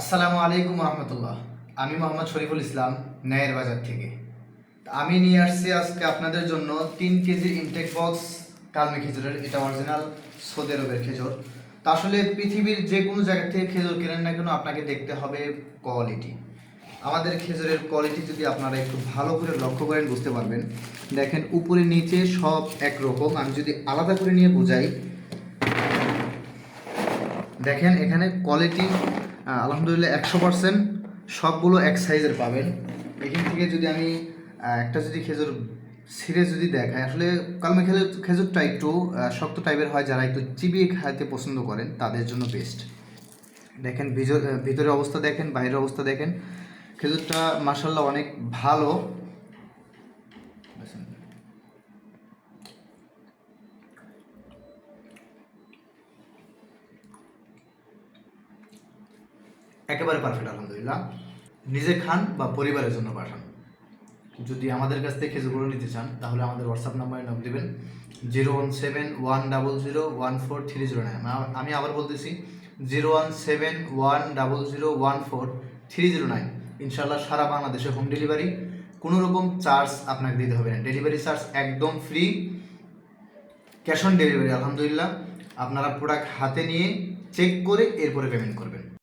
আসসালামু আলাইকুম রহমতুল্লাহ। আমি মোহাম্মদ শরীফুল ইসলাম, ন্যায়ের বাজার থেকে। আমি নিয়ে আসছি আজকে আপনাদের জন্য 3 কেজির ইনটেক বক্স কালমি খেজুরের। এটা অরিজিনাল সৌদি আরবের খেজুর। তা আসলে পৃথিবীর যে কোনো জায়গা থেকে খেজুর কেনেন না কেন, আপনাকে দেখতে হবে কোয়ালিটি। আমাদের খেজুরের কোয়ালিটি যদি আপনারা একটু ভালো করে লক্ষ্য করেন বুঝতে পারবেন। দেখেন উপরে নিচে সব একরকম। আমি যদি আলাদা করে নিয়ে বোঝাই, দেখেন এখানে কোয়ালিটি আলহামদুলিল্লাহ 100%। সবগুলো এক সাইজের পাবেন। এখান থেকে যদি আমি একটা যদি খেজুর ছিঁড়ে যদি দেখাই, আসলে কালমে খেজুরটা একটু শক্ত টাইপের হয়। যারা একটু চিবিয়ে খাইতে পছন্দ করেন তাদের জন্য বেস্ট। দেখেন ভিতরের অবস্থা দেখেন, বাইরের অবস্থা দেখেন। খেজুরটা মাশাআল্লাহ অনেক ভালো। একেবারে পারফেক্ট আলহামদুলিল্লাহ। নিজে খান বা পরিবারের জন্য পাঠান। যদি আমাদের কাছ থেকে খেজুরগুলো নিতে চান তাহলে আমাদের হোয়াটসঅ্যাপ নাম্বারে নক দেবেন 01710014309। আমি আবার বলতেছি 01710014309। ইনশাল্লাহ সারা বাংলাদেশে হোম ডেলিভারি। কোনো রকম চার্জ আপনাকে দিতে হবে না। ডেলিভারি চার্জ একদম ফ্রি, ক্যাশ অন ডেলিভারি। আলহামদুলিল্লাহ আপনারা প্রোডাক্ট হাতে নিয়ে চেক করে এরপরে পেমেন্ট করবেন।